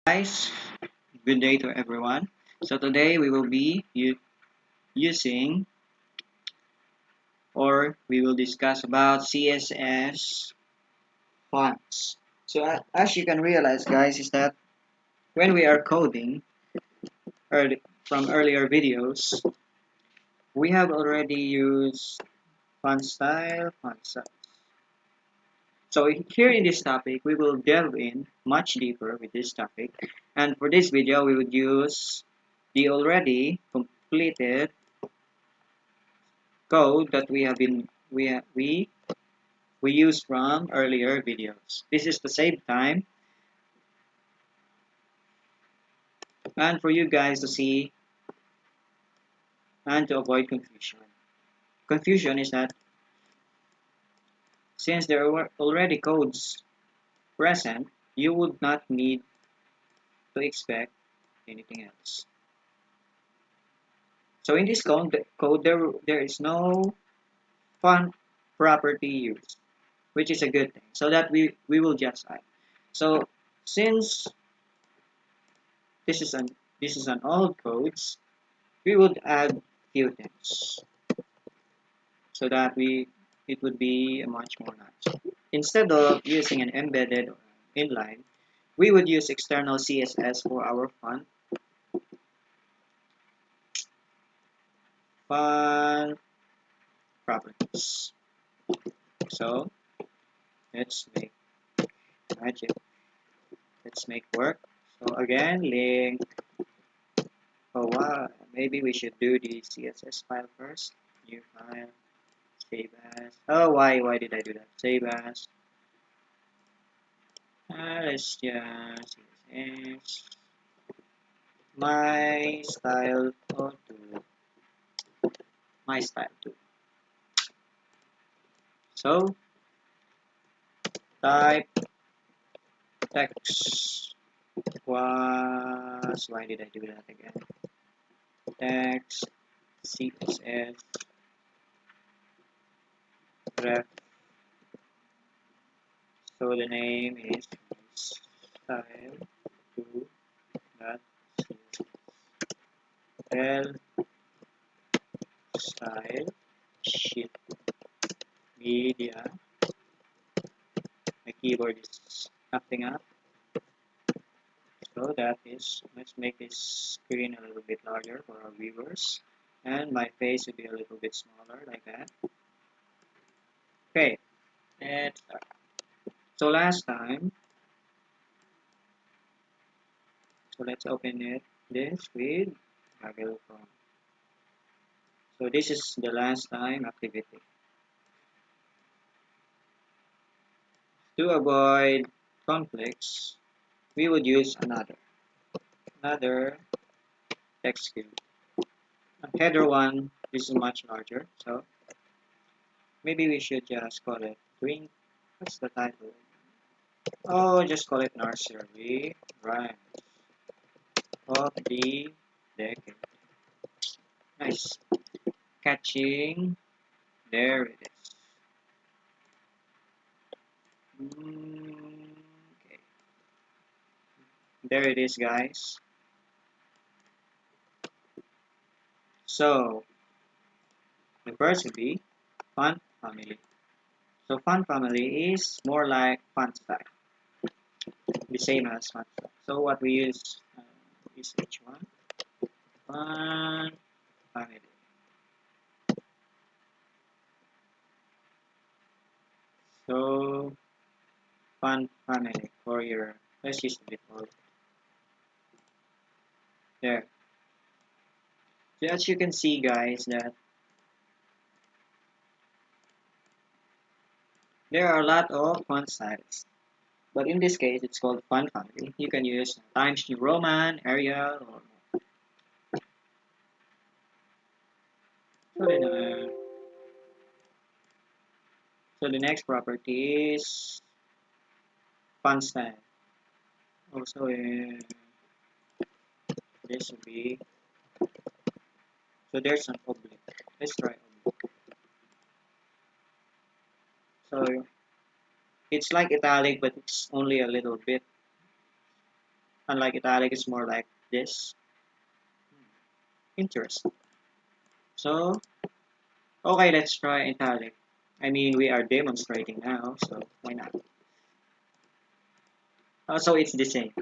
Guys, good day to everyone. So today we will be using or we will discuss about CSS fonts. So as you can realize guys is that when we are coding from earlier videos, we have already used font style. So here in this topic, we will delve in much deeper with this topic. And for this video, we would use the already completed code that we used from earlier videos. This is to save time and for you guys to see and to avoid confusion. Confusion is that since there were already codes present, you would not need to expect anything else. So in this code there is no font property used, which is a good thing. So that we will just add. So since this is an old codes, we would add few things so that it would be much more nice. Instead of using an embedded or inline, we would use external CSS for our font properties. So let's make magic. Let's make work. So again, link. Oh wow, maybe we should do the CSS file first. New file, save as. Oh why did I do that? Save as. Let's just CSS my style to my style too. So type text was why did I do that again? Text CSS ref. So the name is style to that L style sheet media. My keyboard is acting up. So that is, let's make this screen a little bit larger for our viewers. And my face will be a little bit smaller like that. Okay, let's start. So last time, so let's open this with Google Chrome. So this is the last time activity. To avoid conflicts, we would use another text field. Header one, this is much larger, so maybe we should just call it twink. What's the title? Oh, just call it nursery rhymes of the decade. Nice. Catching. There it is. Okay. There it is, guys. So, the first would be font family. So, font family is more like font style. The same as font style. So, what we use is each one. Font family. So, font family for your, let's use the default. There. So as you can see guys that there are a lot of font styles. But in this case it's called font family. You can use Times New Roman, Arial, or so so the next property is font style. Also this will be so there's an oblique. Let's try oblique. So it's like italic but it's only a little bit. Unlike italic, it's more like this. Interesting. So, okay, let's try italic. I mean, we are demonstrating now, so why not? So it's the same.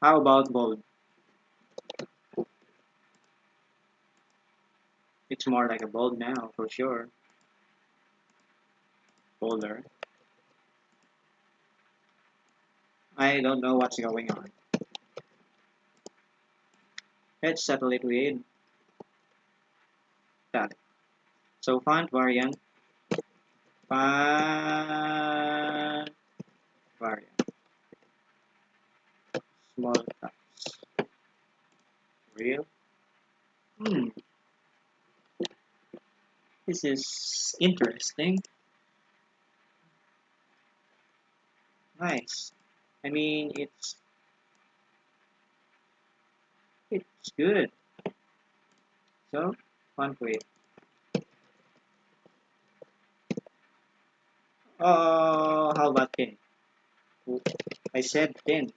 How about bold? It's more like a bold now, for sure. Bolder. I don't know what's going on. Let's settle it with italic. So font variant, font variant, small text, real. Hmm, this is interesting. Nice. I mean, it's good. So font weight. Oh, how about 10? Oh, I said 10.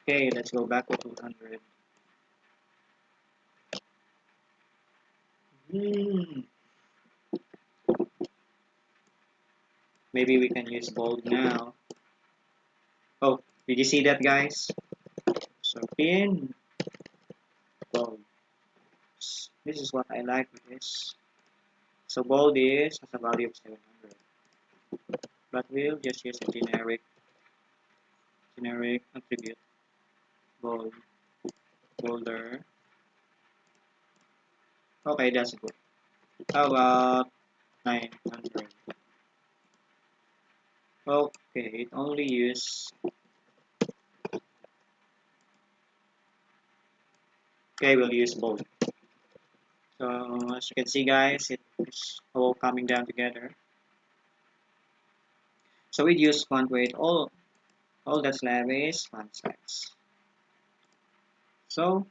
Okay, let's go back to 200. Hmm. Maybe we can use bold now. Oh, did you see that, guys? So in bold. This is what I like with this. So bold is has a value of 700, but we'll just use a generic attribute bold, bolder. Okay, that's good. How about 900? Okay, it only use. Okay, we'll use bold. So as you can see, guys, it is all coming down together. So we use font weight. All that's left is font size. So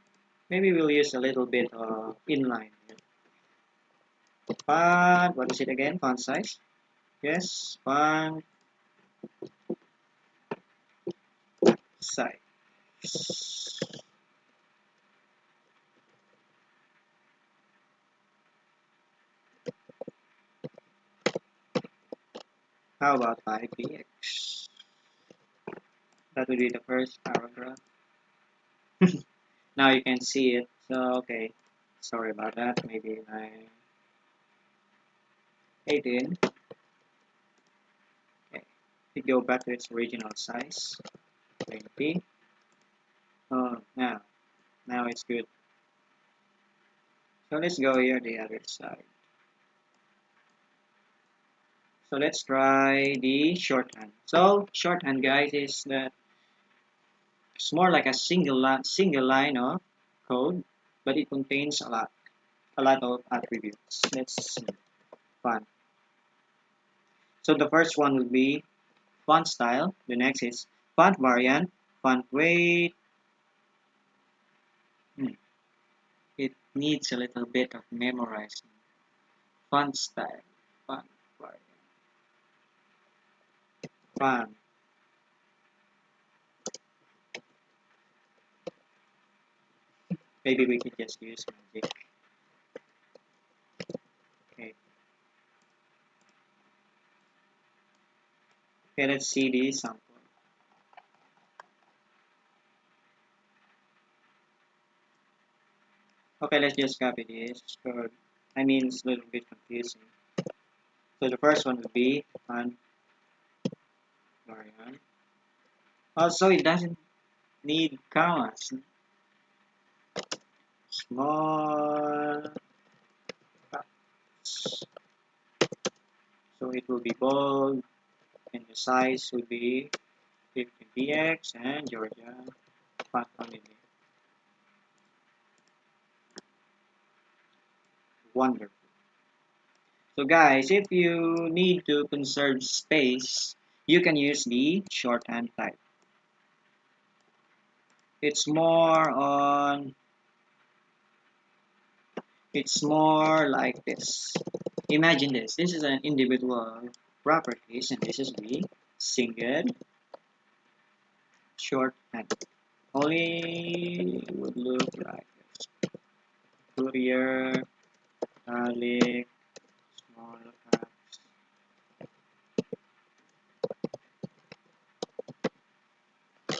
maybe we'll use a little bit of inline. Font, what is it again? Font size. Yes, font size. How about 5px? That will be the first paragraph. Now you can see it. So okay, sorry about that. Maybe 18. Okay, it go back to its original size. 20. Oh, now it's good. So let's go here the other side. So let's try the shorthand. So shorthand, guys, is that it's more like a single line of code, but it contains a lot of attributes. Let's see. Font. So the first one will be font style. The next is font variant, font weight. Hmm, it needs a little bit of memorizing. Font style, font variant, font. Maybe we could just use magic. Okay. Okay, let's see the sample. Okay, let's just copy this code. I mean, it's a little bit confusing. So the first one would be font variant. Also, it doesn't need commas. Small caps. So it will be bold, and the size will be 50px and Georgia font family. Wonderful. So guys, if you need to conserve space, you can use the shorthand type. It's more on, it's more like this. imagine this. This is an individual properties, and this is the single shorthand. Only would look like this. Courier, garlic, small caps.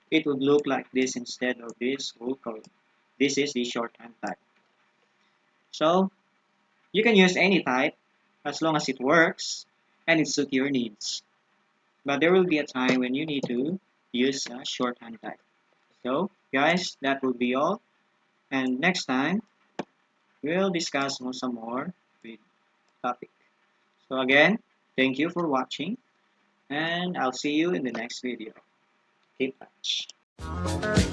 It would look like this instead of this whole code. This is the shorthand type. So you can use any type as long as it works and it suits your needs. But there will be a time when you need to use a shorthand type. So guys, that will be all. And next time, we'll discuss some more with topic. So again, thank you for watching and I'll see you in the next video. Keep touch.